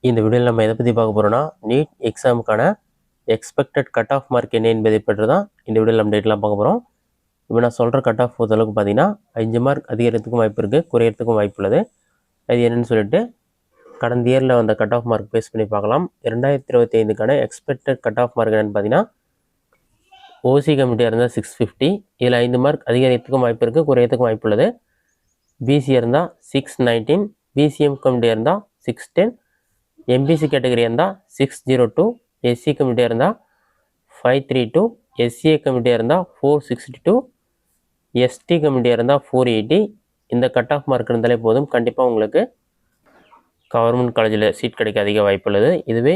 இந்த வீடியோவில் நம்ம எதை பற்றி பார்க்க போகிறோம்னா நீட் எக்ஸாமுக்கான எக்ஸ்பெக்டட் கட் ஆஃப் மார்க் என்ன என்பதை பற்றி தான் இந்த வீடியோவில் நம்ம டேட்லாம் பார்க்க போகிறோம். இப்போ நான் சொல்கிற கட் ஆஃப் பொறுத்தளவுக்கு பார்த்தீங்கன்னா 5 மார்க் அதிகரிக்கிறதுக்கும் வாய்ப்பு இருக்குது, குறையிறதுக்கும் வாய்ப்பு உள்ளது. அது என்னென்னு சொல்லிட்டு கடந்த இயரில் வந்த கட் ஆஃப் மார்க் பேஸ் பண்ணி பார்க்கலாம். 2025க்கான எக்ஸ்பெக்டட் கட் ஆஃப் மார்க் என்னென்னு பார்த்தீங்கன்னா ஓசி கமிட்டியாக இருந்தால் 650, இதில் 5 மார்க் அதிகரிக்கிறதுக்கும் வாய்ப்பு இருக்குது, குறையிறதுக்கும் வாய்ப்பு உள்ளது. பிசியாக இருந்தால் 619, பிசிஎம் கமிட்டியாக இருந்தால் 610, எம்பிசி கேட்டகரியாக இருந்தால் 602, எஸ்சி கமிட்டியாக இருந்தால் 532, எஸ்சிஏ கமிட்டியாக இருந்தால் 462, எஸ்டி கமிட்டியாக இருந்தால் 480. இந்த கட் ஆஃப் மார்க் இருந்தாலே போதும், கண்டிப்பாக உங்களுக்கு கவர்மெண்ட் காலேஜில் சீட் கிடைக்க அதிக வாய்ப்பு உள்ளது. இதுவே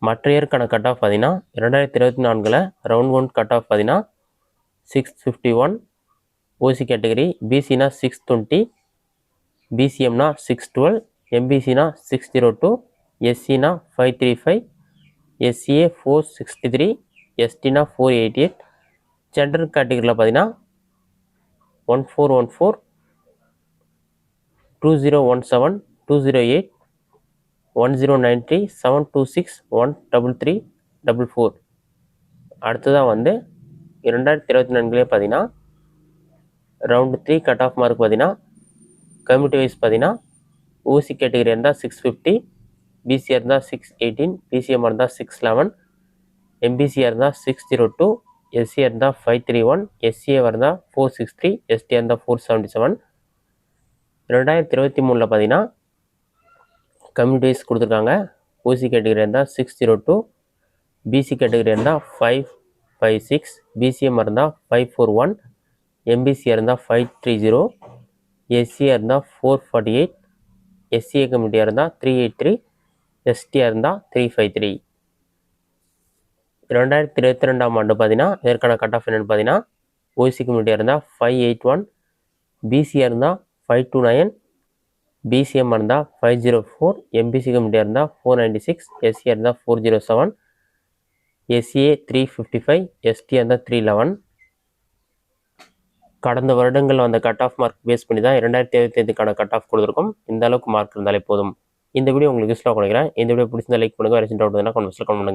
மற்ற இயற்கான கட் ஆஃப் பார்த்தீங்கன்னா 2024 ரவுண்ட் 1 கட் ஆஃப் பார்த்தீங்கன்னா 651 ஓசி கேட்டகரி, பிசினா 620, பிசிஎம்னா 612, எம்பிசினா 602, எஸ்சினா 535, எஸ்சிஏ 463, எஸ்டினா 488. ஜென்ரல் கேட்டகரியில் பார்த்தீங்கன்னா 1414, 2017, 208, 1093, 726, 133, 44. அடுத்ததாக வந்து 2024 பார்த்தீங்கன்னா ரவுண்டு 3 கட் ஆஃப் மார்க் பார்த்தீங்கன்னா கம்யூனிட்டி வைஸ் பார்த்தீங்கன்னா ஓசி கேட்டகரி இருந்தால் 650, பிசிஆர் இருந்தால் 618, பிசிஎம் இருந்தால் 611, எம்பிசிஆர் இருந்தால் 602, எஸ்சிஆர் இருந்தால் 531, எஸ்சிஏ இருந்தால் 463, எஸ்டி இருந்தால் 477. 2023 பார்த்தீங்கன்னா கம்யூனிட்டி வைஸ் கொடுத்துருக்காங்க. ஓசி கேட்டகரி இருந்தால் 602, பிசி கேட்டகரி இருந்தால் 556, பிசிஎம் இருந்தால் 541, எம்பிசிஆர் இருந்தால் 530, எஸ்சிஆர் இருந்தால் 448, எஸ்சிஏ கமிட்டியாக இருந்தால் 383, எஸ்டிஆர் இருந்தால் 353. 2022ஆம் ஆண்டு பார்த்தீங்கன்னா இதற்கான கட் ஆஃப் என்னென்னு பார்த்தீங்கன்னா ஓசி கமிட்டியாக இருந்தால் 581, பிசிஆர் இருந்தால் 529, பிசிஎம் இருந்தால் 504, எம்பிசி கமிட்டியாக இருந்தால் 496, எஸ்சிஆர் இருந்தால் 407, எஸ்சிஏ 355, எஸ்டி இருந்தால் 311. கடந்த வருடங்கள் வந்த கட் ஆஃப் மார்க் பேஸ் பண்ணி தான் 2025க்கான கட் ஆஃப் கொடுத்துருக்கோம். இந்த அளவுக்கு மார்க் இருந்தாலே போதும். இந்த வீடியோ உங்களுக்கு யூஸ்ஃபுல்லாக கொடுக்குறேன். இந்த வீடியோ பிடிச்சிருந்தா லைக் பண்ணுங்கள், வேறு டவுட் இருந்தால் கமெண்ட்ஸில் கமெண்ட் பண்ணுங்கள்.